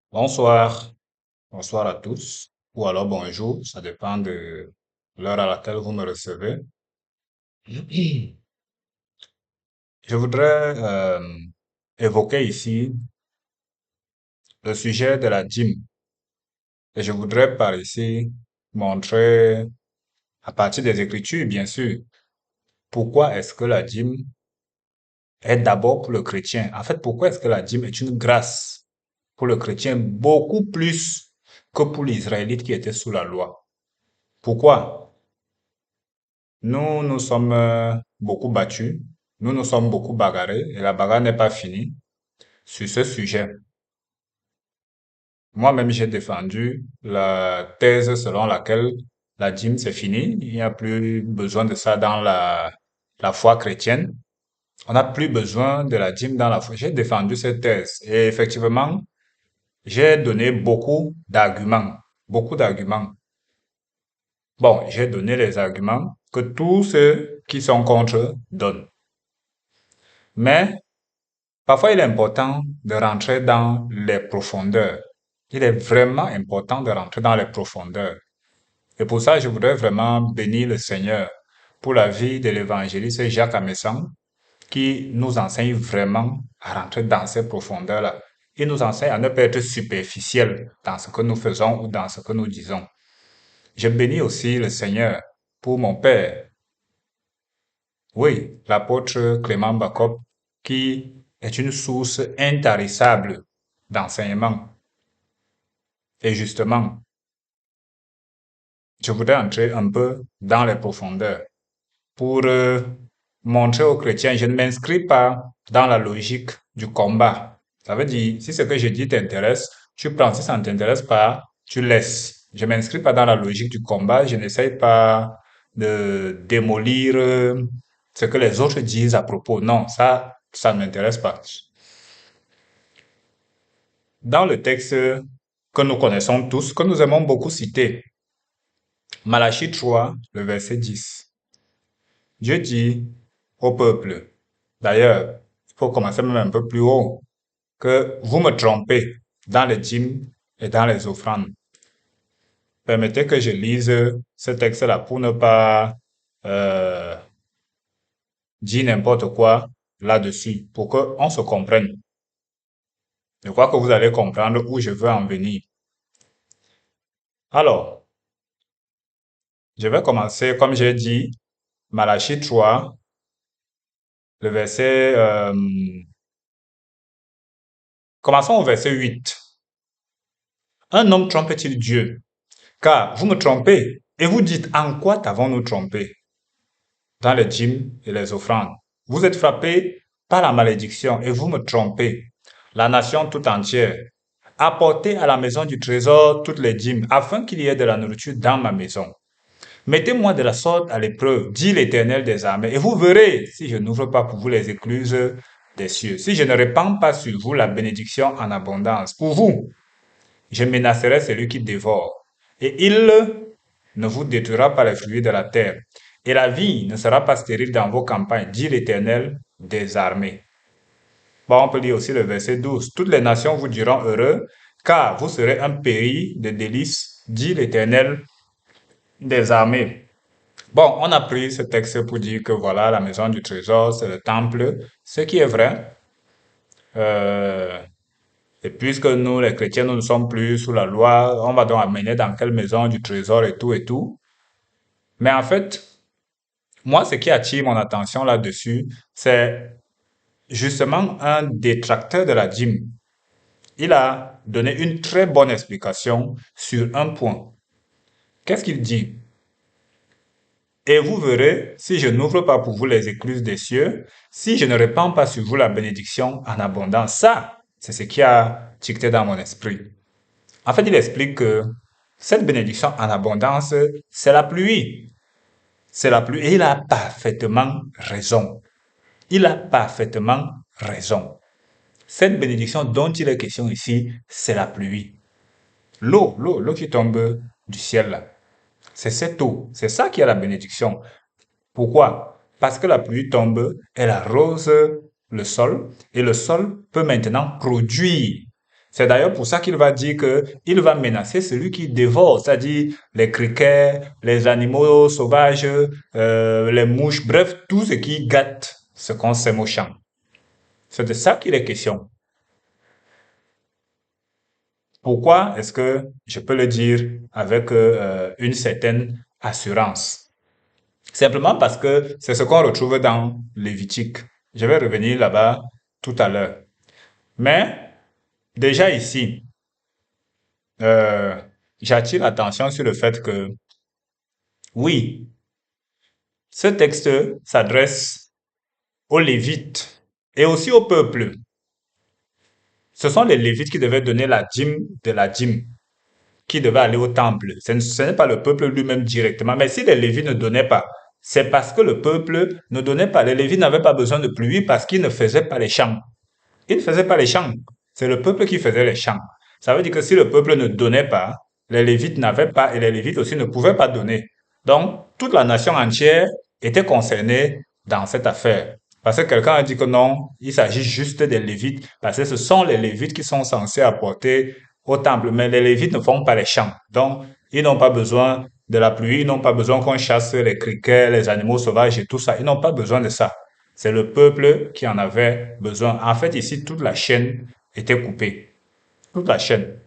Bonsoir, bonsoir à tous, ou alors bonjour, ça dépend de l'heure à laquelle vous me recevez. Je voudrais évoquer ici le sujet de la gym et je voudrais par ici montrer, à partir des Écritures bien sûr, pourquoi est-ce que la gym est d'abord pour le chrétien. En fait, pourquoi est-ce que la gym est une grâce pour le chrétien beaucoup plus que pour l'Israélite qui était sous la loi. Pourquoi? Nous nous sommes beaucoup battus, nous nous sommes beaucoup bagarrés et la bagarre n'est pas finie sur ce sujet. Moi-même, j'ai défendu la thèse selon laquelle la dîme, c'est fini, il n'y a plus besoin de ça dans la foi chrétienne. On n'a plus besoin de la dîme dans la foi. J'ai défendu cette thèse et effectivement, j'ai donné beaucoup d'arguments, beaucoup d'arguments. Bon, j'ai donné les arguments que tous ceux qui sont contre donnent. Mais parfois, il est important de rentrer dans les profondeurs. Il est vraiment important de rentrer dans les profondeurs. Et pour ça, je voudrais vraiment bénir le Seigneur pour la vie de l'évangéliste Jacques Amessang, qui nous enseigne vraiment à rentrer dans ces profondeurs-là. Il nous enseigne à ne pas être superficiel dans ce que nous faisons ou dans ce que nous disons. Je bénis aussi le Seigneur pour mon Père, oui, l'apôtre Clément Bacop, qui est une source intarissable d'enseignement. Et justement, je voudrais entrer un peu dans les profondeurs pour montrer aux chrétiens, je ne m'inscris pas dans la logique du combat. Ça veut dire, si ce que je dis t'intéresse, tu prends. Si ça ne t'intéresse pas, tu laisses. Je m'inscris pas dans la logique du combat. Je n'essaye pas de démolir ce que les autres disent à propos. Non, ça ne m'intéresse pas. Dans le texte que nous connaissons tous, que nous aimons beaucoup citer, Malachie 3, le verset 10. Dieu dit au peuple, d'ailleurs, il faut commencer même un peu plus haut, que vous me trompez dans les dîmes et dans les offrandes. Permettez que je lise ce texte-là pour ne pas euh, dire n'importe quoi là-dessus, pour qu'on se comprenne. Je crois que vous allez comprendre où je veux en venir. Alors, je vais commencer, comme j'ai dit, Malachie 3, le verset... commençons au verset 8. Un homme trompe-t-il Dieu? Car vous me trompez, et vous dites, en quoi t'avons-nous trompé? Dans les dîmes et les offrandes. Vous êtes frappés par la malédiction, et vous me trompez. La nation tout entière. Apportez à la maison du trésor toutes les dîmes, afin qu'il y ait de la nourriture dans ma maison. Mettez-moi de la sorte à l'épreuve, dit l'Éternel des armées, et vous verrez si je n'ouvre pas pour vous les écluses des cieux, si je ne répands pas sur vous la bénédiction en abondance. Pour vous, je menacerai celui qui dévore, et il ne vous détruira pas les fruits de la terre, et la vie ne sera pas stérile dans vos campagnes, dit l'Éternel des armées. Bon, on peut lire aussi le verset 12. Toutes les nations vous diront heureux, car vous serez un pays de délices, dit l'Éternel des armées. Bon, on a pris ce texte pour dire que voilà, la maison du trésor, c'est le temple, ce qui est vrai. Euh, et puisque nous, les chrétiens, nous ne sommes plus sous la loi, on va donc amener dans quelle maison du trésor et tout et tout. Mais en fait, moi, ce qui attire mon attention là-dessus, c'est justement un détracteur de la dîme. Il a donné une très bonne explication sur un point. Qu'est-ce qu'il dit? Et vous verrez, si je n'ouvre pas pour vous les écluses des cieux, si je ne répands pas sur vous la bénédiction en abondance, ça, c'est ce qui a ticté dans mon esprit. En fait, il explique que cette bénédiction en abondance, c'est la pluie. C'est la pluie. Et il a parfaitement raison. Il a parfaitement raison. Cette bénédiction dont il est question ici, c'est la pluie. L'eau qui tombe du ciel là. C'est cette eau. C'est ça qui est la bénédiction. Pourquoi? Parce que la pluie tombe, elle arrose le sol et le sol peut maintenant produire. C'est d'ailleurs pour ça qu'il va dire que il va menacer celui qui dévore, c'est-à-dire les criquets, les animaux sauvages, les mouches, bref, tout ce qui gâte ce qu'on sème au champ. C'est de ça qu'il est question. Pourquoi est-ce que je peux le dire avec une certaine assurance? Simplement parce que c'est ce qu'on retrouve dans Lévitique. Je vais revenir là-bas tout à l'heure. Mais déjà ici, euh, j'attire l'attention sur le fait que oui, ce texte s'adresse aux Lévites et aussi au peuple. Ce sont les Lévites qui devaient donner la dîme de la dîme, qui devaient aller au temple. Ce n'est pas le peuple lui-même directement. Mais si les Lévites ne donnaient pas, c'est parce que le peuple ne donnait pas. Les Lévites n'avaient pas besoin de pluie parce qu'ils ne faisaient pas les champs. Ils ne faisaient pas les champs. C'est le peuple qui faisait les champs. Ça veut dire que si le peuple ne donnait pas, les Lévites n'avaient pas et les Lévites aussi ne pouvaient pas donner. Donc, toute la nation entière était concernée dans cette affaire. Parce que quelqu'un a dit que non, il s'agit juste des Lévites, parce que ce sont les Lévites qui sont censés apporter au temple. Mais les Lévites ne font pas les champs. Donc, ils n'ont pas besoin de la pluie, ils n'ont pas besoin qu'on chasse les criquets, les animaux sauvages et tout ça. Ils n'ont pas besoin de ça. C'est le peuple qui en avait besoin. En fait, ici, toute la chaîne était coupée. Toute la chaîne.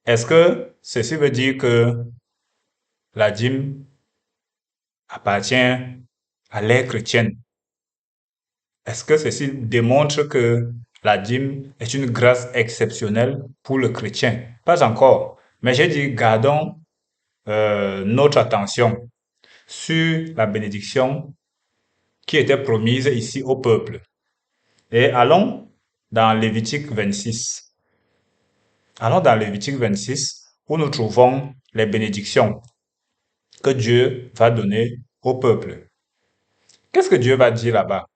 Est-ce que ceci veut dire que la dîme appartient à l'ère chrétienne? Est-ce que ceci démontre que la dîme est une grâce exceptionnelle pour le chrétien? Pas encore. Mais j'ai dit, gardons notre attention sur la bénédiction qui était promise ici au peuple. Et allons dans Lévitique 26. Allons dans Lévitique 26 où nous trouvons les bénédictions que Dieu va donner au peuple. Qu'est-ce que Dieu va dire là-bas?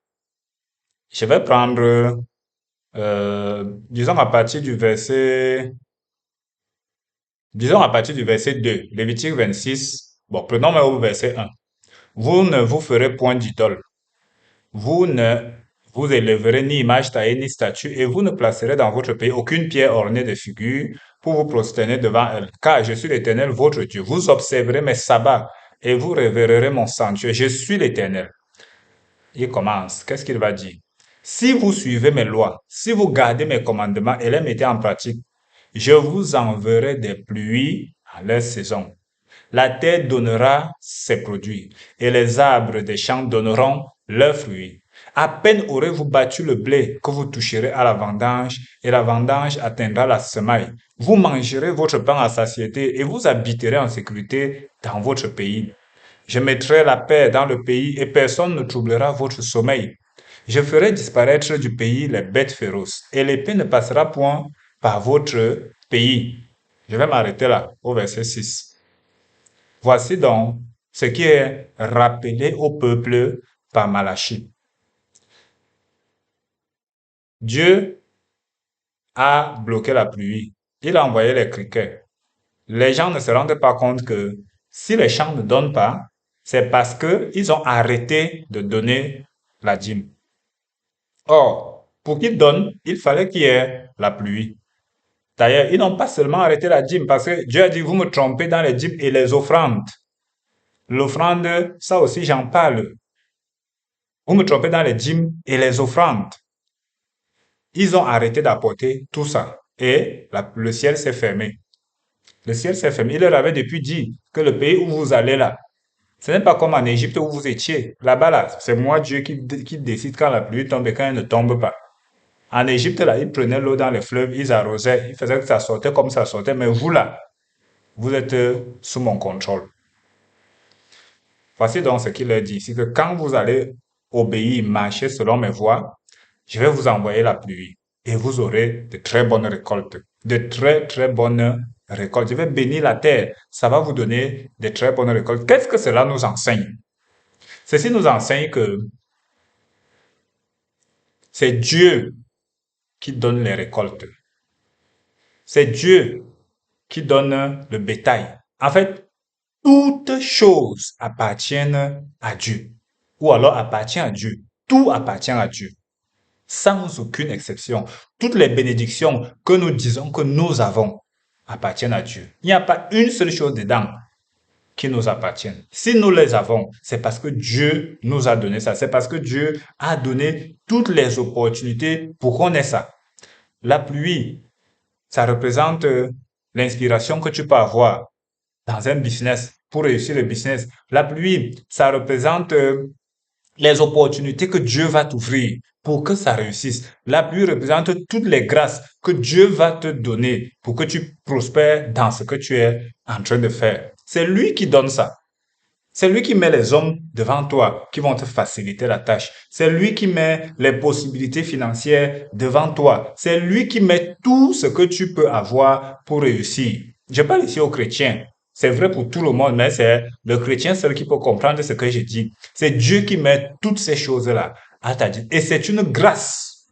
Je vais prendre, disons à partir du verset, disons à partir du verset 2, Lévitique 26. Bon, prenons même au verset 1. Vous ne vous ferez point d'idole. Vous ne vous élèverez ni image taillée ni statue, et vous ne placerez dans votre pays aucune pierre ornée de figures pour vous prosterner devant elle. Car je suis l'Éternel, votre Dieu. Vous observerez mes sabbats et vous révérerez mon sanctuaire. Je suis l'Éternel. Il commence. Qu'est-ce qu'il va dire? Si vous suivez mes lois, si vous gardez mes commandements et les mettez en pratique, je vous enverrai des pluies à leur saison. La terre donnera ses produits, et les arbres des champs donneront leurs fruits. À peine aurez-vous battu le blé que vous toucherez à la vendange, et la vendange atteindra la semaille. Vous mangerez votre pain à satiété, et vous habiterez en sécurité dans votre pays. Je mettrai la paix dans le pays, et personne ne troublera votre sommeil. Je ferai disparaître du pays les bêtes féroces, et l'épée ne passera point par votre pays. Je vais m'arrêter là, au verset 6. Voici donc ce qui est rappelé au peuple par Malachie. Dieu a bloqué la pluie. Il a envoyé les criquets. Les gens ne se rendent pas compte que si les champs ne donnent pas, c'est parce qu'ils ont arrêté de donner la dîme. Or, pour qu'ils donnent, il fallait qu'il y ait la pluie. D'ailleurs, ils n'ont pas seulement arrêté la dîme parce que Dieu a dit, vous me trompez dans les dîmes et les offrandes. L'offrande, ça aussi j'en parle. Vous me trompez dans les dîmes et les offrandes. Ils ont arrêté d'apporter tout ça. Et le ciel s'est fermé. Le ciel s'est fermé. Il leur avait depuis dit que le pays où vous allez là, ce n'est pas comme en Égypte où vous étiez. Là-bas, là, c'est moi Dieu qui décide quand la pluie tombe et quand elle ne tombe pas. En Égypte, là, ils prenaient l'eau dans les fleuves, ils arrosaient, ils faisaient que ça sortait comme ça sortait. Mais vous, là, vous êtes sous mon contrôle. Voici donc ce qu'il leur dit. C'est que quand vous allez obéir, marcher selon mes voies, je vais vous envoyer la pluie et vous aurez de très bonnes récoltes. De très, très bonnes récoltes. Je vais bénir la terre. Ça va vous donner de très bonnes récoltes. Qu'est-ce que cela nous enseigne? Ceci nous enseigne que c'est Dieu qui donne les récoltes. C'est Dieu qui donne le bétail. En fait, toutes choses appartiennent à Dieu. Ou alors appartient à Dieu. Tout appartient à Dieu. sans aucune exception. Toutes les bénédictions que nous disons que nous avons appartiennent à Dieu. Il n'y a pas une seule chose dedans qui nous appartiennent. Si nous les avons, c'est parce que Dieu nous a donné ça. C'est parce que Dieu a donné toutes les opportunités pour qu'on ait ça. La pluie, ça représente l'inspiration que tu peux avoir dans un business pour réussir le business. La pluie, ça représente les opportunités que Dieu va t'ouvrir pour que ça réussisse. La pluie représente toutes les grâces que Dieu va te donner pour que tu prospères dans ce que tu es en train de faire. C'est lui qui donne ça. C'est lui qui met les hommes devant toi qui vont te faciliter la tâche. C'est lui qui met les possibilités financières devant toi. C'est lui qui met tout ce que tu peux avoir pour réussir. Je parle ici aux chrétiens. C'est vrai pour tout le monde, mais c'est le chrétien seul qui peut comprendre ce que je dis. C'est Dieu qui met toutes ces choses-là à ta vie. Et c'est une grâce.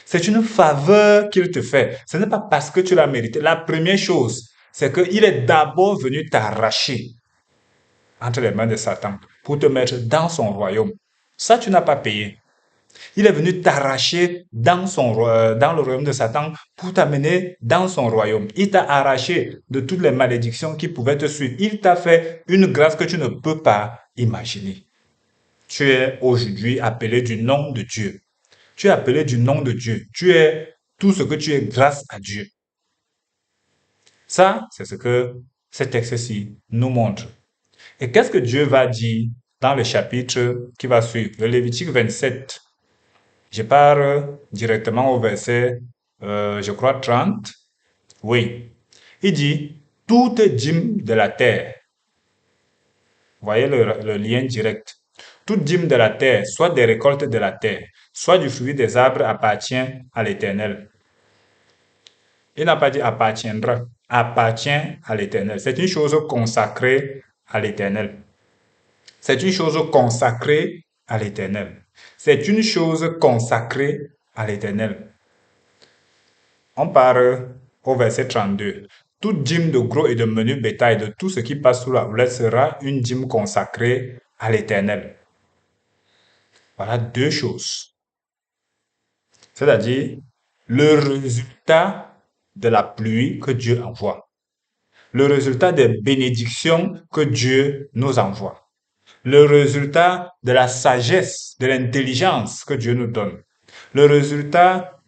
C'est une faveur qu'il te fait. Ce n'est pas parce que tu l'as mérité. La première chose, c'est qu'il est d'abord venu t'arracher entre les mains de Satan pour te mettre dans son royaume. Ça, tu n'as pas payé. Il est venu t'arracher dans le royaume de Satan pour t'amener dans son royaume. Il t'a arraché de toutes les malédictions qui pouvaient te suivre. Il t'a fait une grâce que tu ne peux pas imaginer. Tu es aujourd'hui appelé du nom de Dieu. Tu es appelé du nom de Dieu. Tu es tout ce que tu es grâce à Dieu. Ça, c'est ce que cet texte-ci nous montre. Et qu'est-ce que Dieu va dire dans le chapitre qui va suivre, le Lévitique 27? Je pars directement au verset, je crois, 30. Oui. Il dit, toute dîme de la terre. Vous voyez le lien direct. Toute dîme de la terre, soit des récoltes de la terre, soit du fruit des arbres, appartient à l'Éternel. Il n'a pas dit appartiendra, appartient à l'Éternel. C'est une chose consacrée à l'Éternel. C'est une chose consacrée à l'Éternel. C'est une chose consacrée à l'Éternel. On part au verset 32. Toute dîme de gros et de menu bétail, de tout ce qui passe sous la houlette, sera une dîme consacrée à l'Éternel. Voilà deux choses. C'est-à-dire le résultat de la pluie que Dieu envoie. Le résultat des bénédictions que Dieu nous envoie. Le résultat de la sagesse, de l'intelligence que Dieu nous donne. Le résultat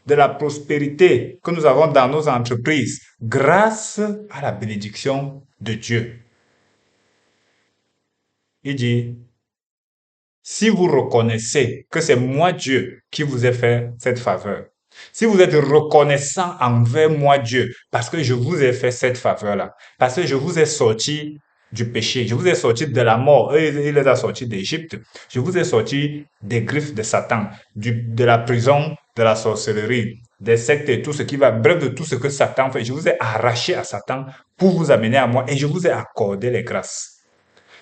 de la prospérité que nous avons dans nos entreprises grâce à la bénédiction de Dieu. Il dit, si vous reconnaissez que c'est moi Dieu qui vous ai fait cette faveur, si vous êtes reconnaissant envers moi Dieu parce que je vous ai fait cette faveur-là, parce que je vous ai sorti du péché, je vous ai sorti de la mort, il les a sortis d'Égypte, je vous ai sorti des griffes de Satan, de la prison, de la sorcellerie, des sectes et tout ce qui va, bref de tout ce que Satan fait, je vous ai arraché à Satan pour vous amener à moi et je vous ai accordé les grâces.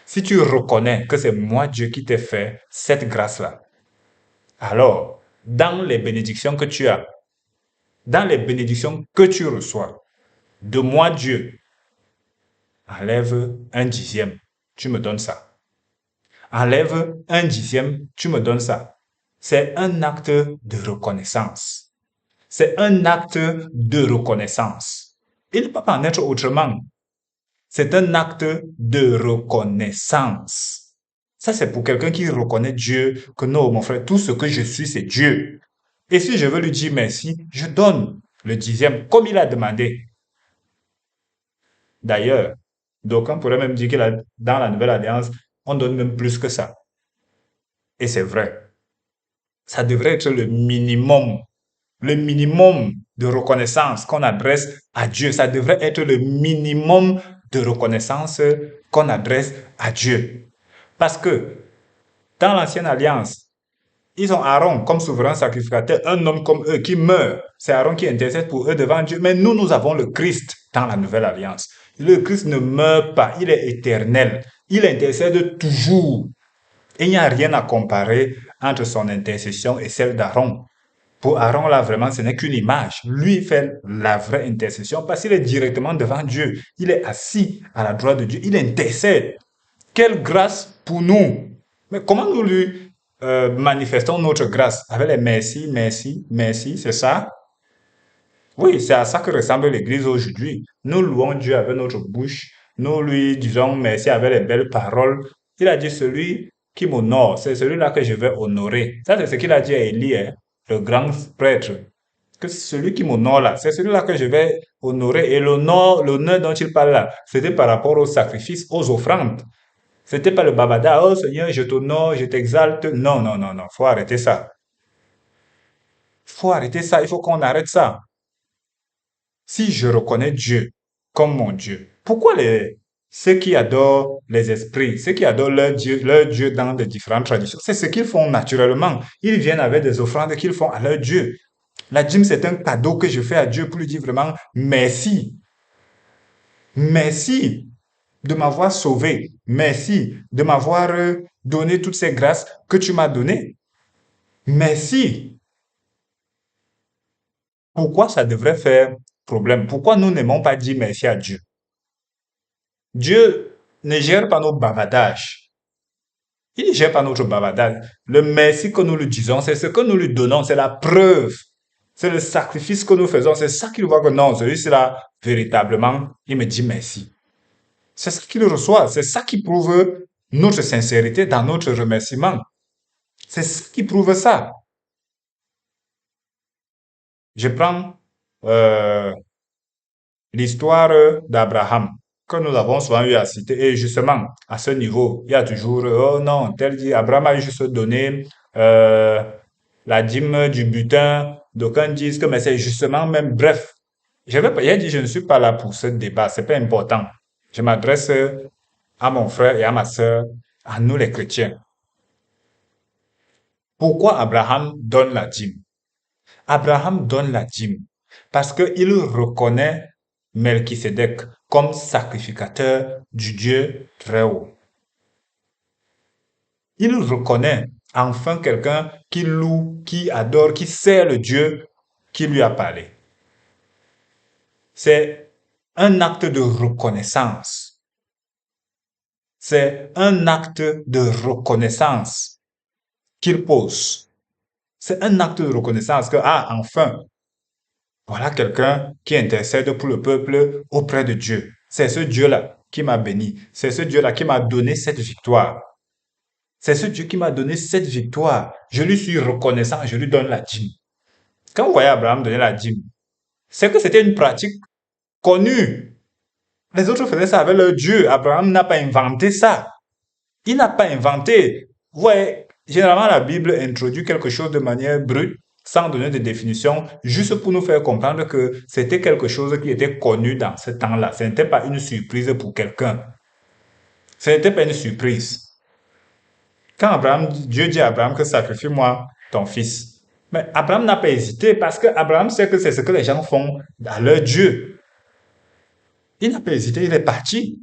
Si tu reconnais que c'est moi Dieu qui t'ai fait cette grâce-là, alors, dans les bénédictions que tu as, dans les bénédictions que tu reçois, de moi Dieu, enlève un dixième, tu me donnes ça. Enlève un dixième, tu me donnes ça. C'est un acte de reconnaissance. C'est un acte de reconnaissance. Il ne peut pas en être autrement. C'est un acte de reconnaissance. Ça, c'est pour quelqu'un qui reconnaît Dieu, que non, mon frère, tout ce que je suis, c'est Dieu. Et si je veux lui dire merci, je donne le dixième, comme il a demandé. D'ailleurs, d'aucuns pourraient même dire que dans la nouvelle alliance, on donne même plus que ça. Et c'est vrai. Ça devrait être le minimum de reconnaissance qu'on adresse à Dieu. Ça devrait être le minimum de reconnaissance qu'on adresse à Dieu. Parce que dans l'ancienne alliance, ils ont Aaron comme souverain sacrificateur, un homme comme eux qui meurt. C'est Aaron qui intercède pour eux devant Dieu. Mais nous avons le Christ dans la nouvelle alliance. Le Christ ne meurt pas, il est éternel. Il intercède toujours. Et il n'y a rien à comparer entre son intercession et celle d'Aaron. Pour Aaron, là, vraiment, ce n'est qu'une image. Lui fait la vraie intercession parce qu'il est directement devant Dieu. Il est assis à la droite de Dieu. Il intercède. Quelle grâce pour nous. Mais comment nous lui manifestons notre grâce avec les merci, merci, merci, c'est ça? Oui, c'est à ça que ressemble l'Église aujourd'hui. Nous louons Dieu avec notre bouche, nous lui disons merci avec les belles paroles. Il a dit celui qui m'honore, c'est celui-là que je vais honorer. Ça, c'est ce qu'il a dit à Élie, hein, le grand prêtre. Que celui qui m'honore là, c'est celui-là que je vais honorer. Et l'honneur dont il parle là, c'était par rapport aux sacrifices, aux offrandes. C'était pas le babada, oh Seigneur, je t'honore, je t'exalte. Non, non, non, non, faut arrêter ça. Faut arrêter ça, il faut qu'on arrête ça. Si je reconnais Dieu comme mon Dieu, pourquoi ceux qui adorent les esprits, ceux qui adorent leur Dieu dans de différentes traditions, c'est ce qu'ils font naturellement. Ils viennent avec des offrandes qu'ils font à leur Dieu. La dîme, c'est un cadeau que je fais à Dieu pour lui dire vraiment merci. Merci de m'avoir sauvé. Merci de m'avoir donné toutes ces grâces que tu m'as données. Merci. Pourquoi ça devrait faire problème? Pourquoi nous n'aimons pas dire merci à Dieu? Dieu ne gère pas nos bavardages. Il ne gère pas notre bavardage. Le merci que nous lui disons, c'est ce que nous lui donnons, c'est la preuve. C'est le sacrifice que nous faisons. C'est ça qu'il voit que non, celui-là, véritablement, il me dit merci. C'est ça qu'il reçoit. C'est ça qui prouve notre sincérité dans notre remerciement. C'est ça qui prouve ça. Je prends euh, l'histoire d'Abraham, que nous avons souvent eu à citer. Et justement, à ce niveau, il y a toujours, oh non, tel dit, Abraham a juste donné euh, la dîme du butin. D'aucuns disent que mais c'est justement même, bref. J'ai dit, je ne suis pas là pour ce débat, c'est pas important. Je m'adresse à mon frère et à ma sœur, à nous les chrétiens. Pourquoi Abraham donne la dîme? Abraham donne la dîme parce qu'il reconnaît Melchisédek comme sacrificateur du Dieu très haut. Il reconnaît enfin quelqu'un qui loue, qui adore, qui sert le Dieu qui lui a parlé. C'est un acte de reconnaissance. C'est un acte de reconnaissance qu'il pose. C'est un acte de reconnaissance que, ah, enfin, voilà quelqu'un qui intercède pour le peuple auprès de Dieu. C'est ce Dieu-là qui m'a béni. C'est ce Dieu-là qui m'a donné cette victoire. C'est ce Dieu qui m'a donné cette victoire. Je lui suis reconnaissant, je lui donne la dîme. Quand vous voyez Abraham donner la dîme, c'est que c'était une pratique connue. Les autres faisaient ça avec leur Dieu. Abraham n'a pas inventé ça. Il n'a pas inventé. Vous voyez, généralement, la Bible introduit quelque chose de manière brute, sans donner de définition, juste pour nous faire comprendre que c'était quelque chose qui était connu dans ce temps-là. Ce n'était pas une surprise pour quelqu'un. Ce n'était pas une surprise. Quand Dieu dit à Abraham que sacrifie-moi ton fils. Mais Abraham n'a pas hésité parce que Abraham sait que c'est ce que les gens font à leur Dieu. Il n'a pas hésité, il est parti.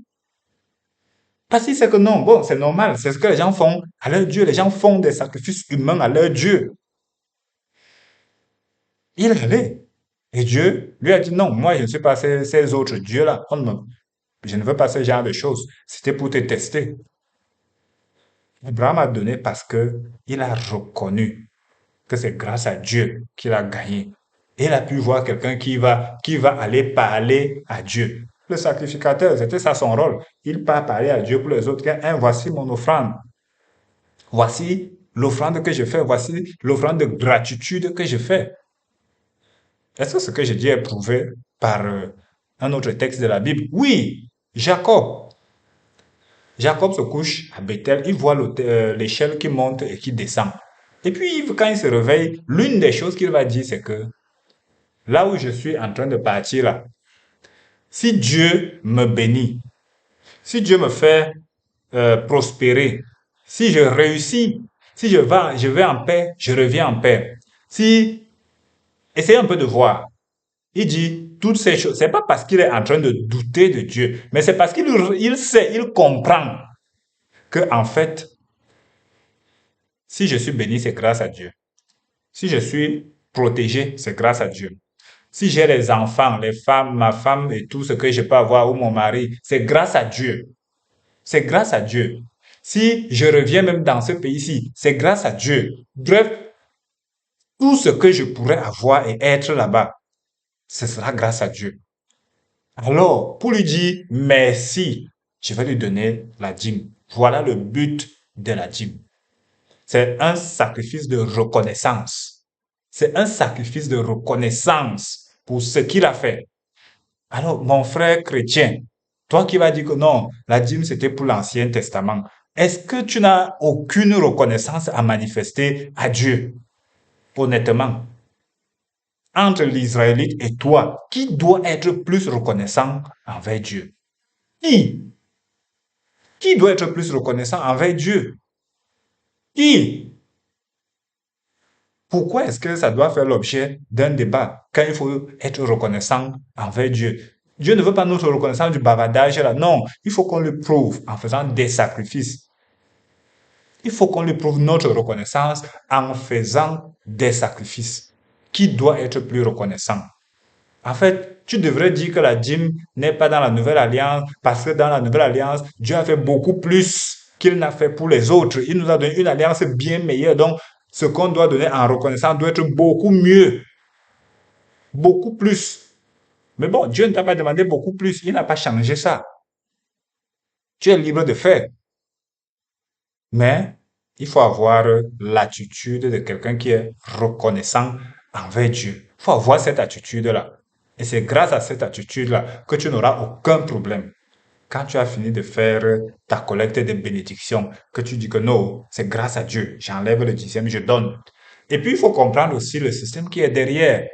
Parce qu'il sait que non, bon, c'est normal, c'est ce que les gens font à leur Dieu. Les gens font des sacrifices humains à leur Dieu. Il est allé. Et Dieu lui a dit non, moi je ne suis pas ces autres dieux-là. Je ne veux pas ce genre de choses. C'était pour te tester. Abraham a donné parce que il a reconnu que c'est grâce à Dieu qu'il a gagné. Et il a pu voir quelqu'un qui va aller parler à Dieu. Le sacrificateur, c'était ça son rôle. Il part parler à Dieu pour les autres. Hein, voici mon offrande. Voici l'offrande que je fais. Voici l'offrande de gratitude que je fais. Est-ce que ce que je dis est prouvé par un autre texte de la Bible? Oui, Jacob. Jacob se couche à Bethel, il voit l'échelle qui monte et qui descend. Et puis, quand il se réveille, l'une des choses qu'il va dire, c'est que là où je suis en train de partir, là, si Dieu me bénit, si Dieu me fait prospérer, si je réussis, si je vais en paix, je reviens en paix. Si, essayez un peu de voir. Il dit toutes ces choses. C'est pas parce qu'il est en train de douter de Dieu, mais c'est parce qu'il sait, il comprend que, en fait, si je suis béni, c'est grâce à Dieu. Si je suis protégé, c'est grâce à Dieu. Si j'ai les enfants, les femmes, ma femme et tout ce que je peux avoir ou mon mari, c'est grâce à Dieu. C'est grâce à Dieu. Si je reviens même dans ce pays-ci, c'est grâce à Dieu. Bref, tout ce que je pourrais avoir et être là-bas, ce sera grâce à Dieu. Alors, pour lui dire merci, je vais lui donner la dîme. Voilà le but de la dîme. C'est un sacrifice de reconnaissance. C'est un sacrifice de reconnaissance pour ce qu'il a fait. Alors, mon frère chrétien, toi qui vas dire que non, la dîme c'était pour l'Ancien Testament, est-ce que tu n'as aucune reconnaissance à manifester à Dieu? Honnêtement, entre l'Israélite et toi, qui doit être plus reconnaissant envers Dieu? Qui? Qui doit être plus reconnaissant envers Dieu? Qui? Pourquoi est-ce que ça doit faire l'objet d'un débat quand il faut être reconnaissant envers Dieu? Dieu ne veut pas notre reconnaissance du bavardage là. Non, il faut qu'on le prouve en faisant des sacrifices. Il faut qu'on lui prouve notre reconnaissance en faisant des sacrifices. Qui doit être plus reconnaissant? En fait, tu devrais dire que la dîme n'est pas dans la nouvelle alliance parce que dans la nouvelle alliance, Dieu a fait beaucoup plus qu'il n'a fait pour les autres. Il nous a donné une alliance bien meilleure. Donc, ce qu'on doit donner en reconnaissance doit être beaucoup mieux, beaucoup plus. Mais bon, Dieu ne t'a pas demandé beaucoup plus. Il n'a pas changé ça. Tu es libre de faire. Mais il faut avoir l'attitude de quelqu'un qui est reconnaissant envers Dieu. Il faut avoir cette attitude-là. Et c'est grâce à cette attitude-là que tu n'auras aucun problème. Quand tu as fini de faire ta collecte de bénédictions, que tu dis que non, c'est grâce à Dieu, j'enlève le dixième, je donne. Et puis, il faut comprendre aussi le système qui est derrière.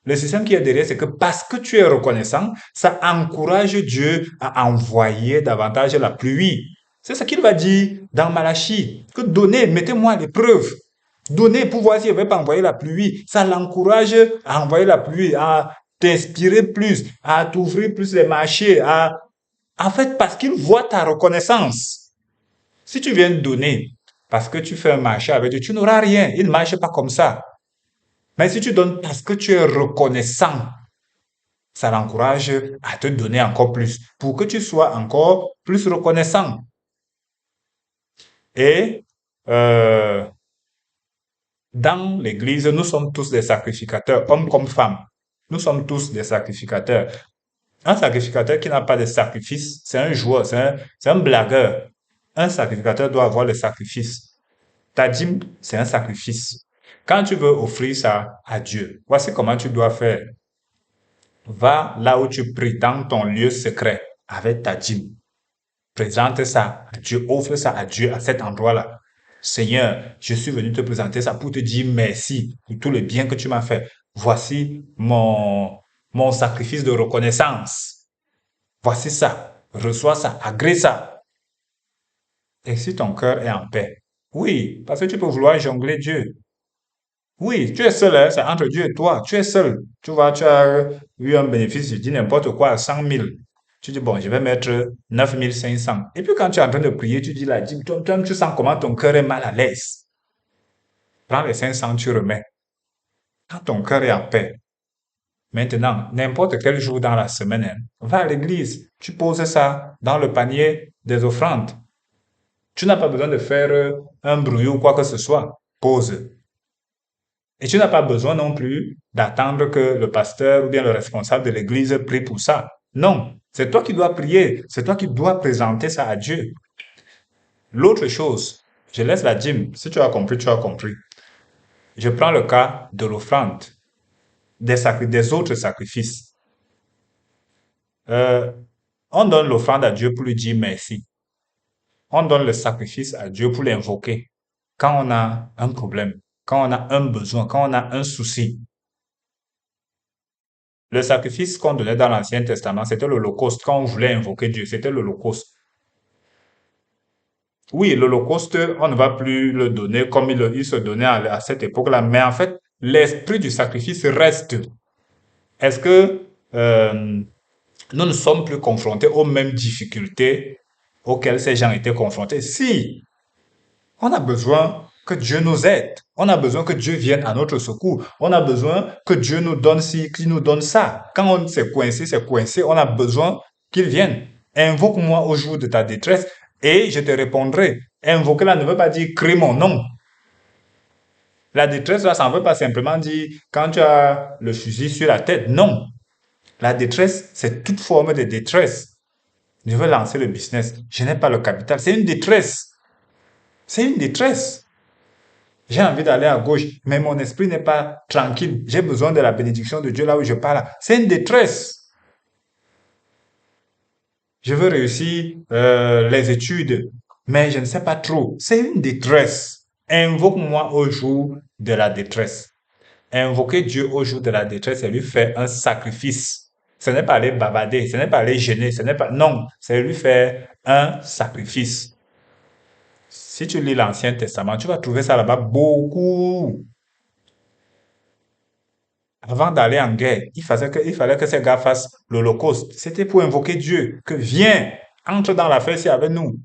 Le système qui est derrière, c'est que parce que tu es reconnaissant, ça encourage Dieu à envoyer davantage la pluie. C'est ce qu'il va dire dans Malachie, que donnez, mettez-moi à l'épreuve. Donnez pour voir s'il ne va pas envoyer la pluie. Ça l'encourage à envoyer la pluie, à t'inspirer plus, à t'ouvrir plus les marchés, en fait, parce qu'il voit ta reconnaissance. Si tu viens donner parce que tu fais un marché avec Dieu, tu n'auras rien. Il ne marche pas comme ça. Mais si tu donnes parce que tu es reconnaissant, ça l'encourage à te donner encore plus pour que tu sois encore plus reconnaissant. Et dans l'Église, nous sommes tous des sacrificateurs, hommes comme femmes. Nous sommes tous des sacrificateurs. Un sacrificateur qui n'a pas de sacrifice, c'est un joueur, c'est un blagueur. Un sacrificateur doit avoir le sacrifice. Ta dîme, c'est un sacrifice. Quand tu veux offrir ça à Dieu, voici comment tu dois faire. Va là où tu pries, dans ton lieu secret, avec ta dîme. Présente ça à Dieu, offre ça à Dieu à cet endroit-là. Seigneur, je suis venu te présenter ça pour te dire merci pour tout le bien que tu m'as fait. Voici mon sacrifice de reconnaissance. Voici ça. Reçois ça. Agrée ça. Et si ton cœur est en paix. Oui, parce que tu peux vouloir jongler Dieu. Oui, tu es seul, hein, c'est entre Dieu et toi. Tu es seul. Tu vois, tu as eu un bénéfice, je dis n'importe quoi, 100 000. Tu dis, bon, je vais mettre 9 500. Et puis quand tu es en train de prier, tu dis là, toi, tu sens comment ton cœur est mal à l'aise. Prends les 500, tu remets. Quand ton cœur est en paix. Maintenant, n'importe quel jour dans la semaine, hein, va à l'église. Tu poses ça dans le panier des offrandes. Tu n'as pas besoin de faire un brouillon ou quoi que ce soit. Pose. Et tu n'as pas besoin non plus d'attendre que le pasteur ou bien le responsable de l'église prie pour ça. Non, c'est toi qui dois prier, c'est toi qui dois présenter ça à Dieu. L'autre chose, je laisse la dîme. Si tu as compris, tu as compris. Je prends le cas de l'offrande, des autres sacrifices. Euh, on donne l'offrande à Dieu pour lui dire merci. On donne le sacrifice à Dieu pour l'invoquer quand on a un problème, quand on a un besoin, quand on a un souci. Le sacrifice qu'on donnait dans l'Ancien Testament, c'était l'Holocauste. Quand on voulait invoquer Dieu, c'était l'Holocauste. Oui, l'Holocauste, on ne va plus le donner comme il se donnait à cette époque-là, mais en fait, l'esprit du sacrifice reste. Est-ce que nous ne sommes plus confrontés aux mêmes difficultés auxquelles ces gens étaient confrontés? Si, on a besoin que Dieu nous aide. On a besoin que Dieu vienne à notre secours. On a besoin que Dieu nous donne ci, qu'il nous donne ça. Quand on s'est coincé, c'est coincé. On a besoin qu'il vienne. Invoque-moi au jour de ta détresse et je te répondrai. Invoquer là ne veut pas dire crie mon nom. La détresse là, ça ne veut pas simplement dire quand tu as le fusil sur la tête. Non. La détresse, c'est toute forme de détresse. Je veux lancer le business. Je n'ai pas le capital. C'est une détresse. C'est une détresse. J'ai envie d'aller à gauche, mais mon esprit n'est pas tranquille. J'ai besoin de la bénédiction de Dieu là où je parle. C'est une détresse. Je veux réussir les études, mais je ne sais pas trop. C'est une détresse. Invoque-moi au jour de la détresse. Invoquer Dieu au jour de la détresse, c'est lui faire un sacrifice. Ce n'est pas aller bavarder, ce n'est pas aller gêner, ce n'est pas... Non, c'est lui faire un sacrifice. Si tu lis l'Ancien Testament, tu vas trouver ça là-bas beaucoup. Avant d'aller en guerre, il fallait que ces gars fassent l'Holocauste. C'était pour invoquer Dieu, que viens, entre dans l'affaire ici avec nous.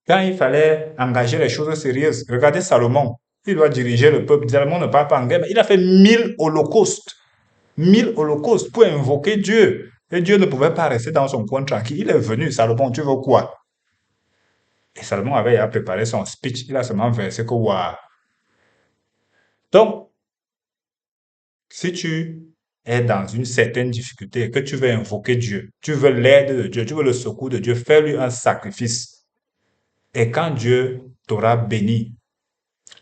Quand il fallait engager les choses sérieuses, regardez Salomon. Il doit diriger le peuple. Salomon ne parle pas en guerre, mais il a fait 1000 holocaustes. 1000 holocaustes pour invoquer Dieu. Et Dieu ne pouvait pas rester dans son coin tranquille. Il est venu, Salomon, tu veux quoi? Et Salomon avait préparé son speech. Il a seulement versé que waouh. Donc, si tu es dans une certaine difficulté et que tu veux invoquer Dieu, tu veux l'aide de Dieu, tu veux le secours de Dieu, fais-lui un sacrifice. Et quand Dieu t'aura béni,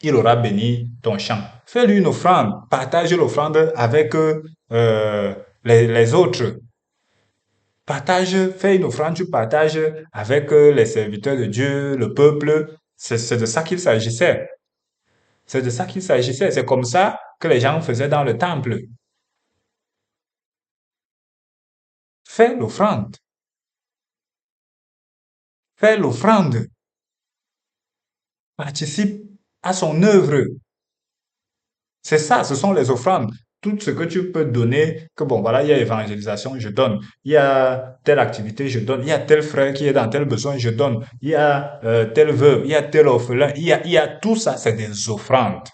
il aura béni ton champ. Fais-lui une offrande, partage l'offrande avec les autres. Partage, fais une offrande, tu partages avec les serviteurs de Dieu, le peuple. C'est de ça qu'il s'agissait. C'est de ça qu'il s'agissait. C'est comme ça que les gens faisaient dans le temple. Fais l'offrande. Fais l'offrande. Participe à son œuvre. C'est ça, ce sont les offrandes. Tout ce que tu peux donner, que bon, voilà, il y a évangélisation, je donne. Il y a telle activité, je donne. Il y a tel frère qui est dans tel besoin, je donne. Il y a telle veuve, il y a tel orphelin. Il y a tout ça, c'est des offrandes.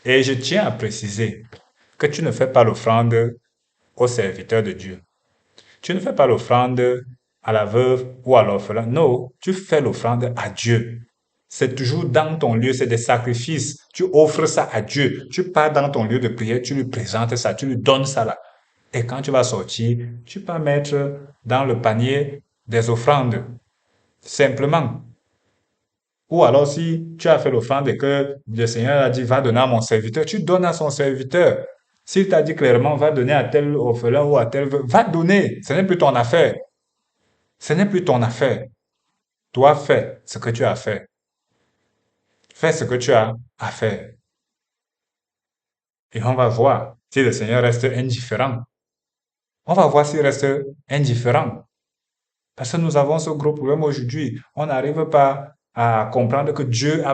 Et je tiens à préciser que tu ne fais pas l'offrande au serviteur de Dieu. Tu ne fais pas l'offrande à la veuve ou à l'orphelin. Non, tu fais l'offrande à Dieu. C'est toujours dans ton lieu, c'est des sacrifices. Tu offres ça à Dieu. Tu pars dans ton lieu de prière, tu lui présentes ça, tu lui donnes ça là. Et quand tu vas sortir, tu peux mettre dans le panier des offrandes. Simplement. Ou alors si tu as fait l'offrande et que le Seigneur a dit va donner à mon serviteur, tu donnes à son serviteur. S'il t'a dit clairement va donner à tel orphelin ou à tel veuve, va donner. Ce n'est plus ton affaire. Ce n'est plus ton affaire. Toi, fais ce que tu as fait. Fais ce que tu as à faire. Et on va voir si le Seigneur reste indifférent. On va voir s'il reste indifférent. Parce que nous avons ce gros problème aujourd'hui. On n'arrive pas à comprendre que Dieu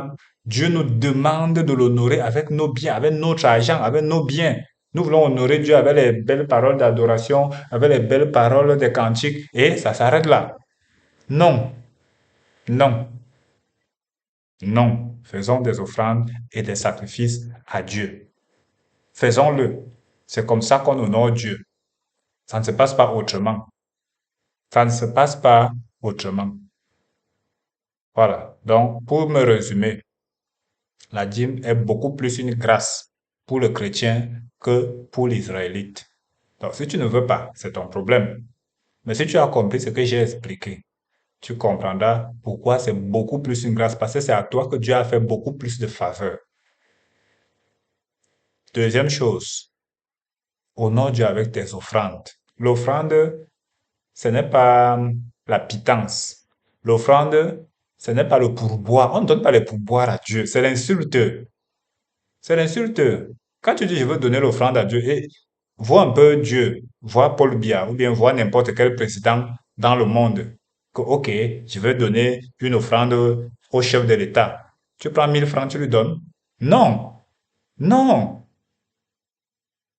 nous demande de l'honorer avec nos biens, avec notre argent, avec nos biens. Nous voulons honorer Dieu avec les belles paroles d'adoration, avec les belles paroles des cantiques, et ça s'arrête là. Non, non, non. Faisons des offrandes et des sacrifices à Dieu. Faisons-le. C'est comme ça qu'on honore Dieu. Ça ne se passe pas autrement. Ça ne se passe pas autrement. Voilà. Donc, pour me résumer, la dîme est beaucoup plus une grâce pour le chrétien que pour l'israélite. Donc, si tu ne veux pas, c'est ton problème. Mais si tu as compris ce que j'ai expliqué, tu comprendras pourquoi c'est beaucoup plus une grâce, parce que c'est à toi que Dieu a fait beaucoup plus de faveurs. Deuxième chose, honore Dieu avec tes offrandes. L'offrande, ce n'est pas la pitance. L'offrande, ce n'est pas le pourboire. On ne donne pas les pourboires à Dieu. C'est l'insulte. C'est l'insulte. Quand tu dis je veux donner l'offrande à Dieu, et vois un peu Dieu, vois Paul Biya, ou bien vois n'importe quel président dans le monde, que ok, je veux donner une offrande au chef de l'État. Tu prends 1000 francs, tu lui donnes? Non, non,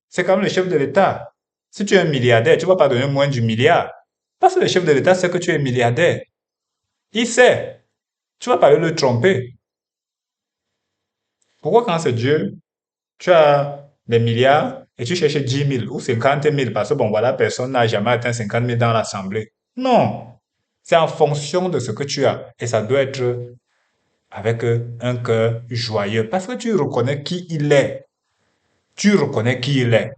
c'est comme le chef de l'État. Si tu es un milliardaire, tu ne vas pas donner moins du milliard. Parce que le chef de l'État sait que tu es milliardaire. Il sait. Tu vas pas aller le tromper. Pourquoi quand c'est Dieu, tu as des milliards et tu cherches 10 000 ou 50 000 parce que bon voilà, personne n'a jamais atteint 50 000 dans l'Assemblée. Non. C'est en fonction de ce que tu as. Et ça doit être avec un cœur joyeux. Parce que tu reconnais qui il est. Tu reconnais qui il est.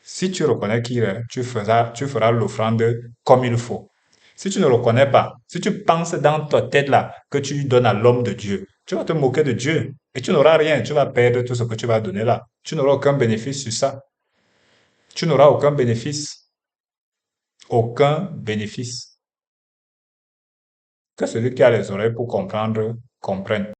Si tu reconnais qui il est, tu feras l'offrande comme il faut. Si tu ne reconnais pas, si tu penses dans ta tête là que tu donnes à l'homme de Dieu, tu vas te moquer de Dieu et tu n'auras rien. Tu vas perdre tout ce que tu vas donner là. Tu n'auras aucun bénéfice sur ça. Tu n'auras aucun bénéfice. Aucun bénéfice. Que celui qui a les oreilles pour comprendre, comprenne.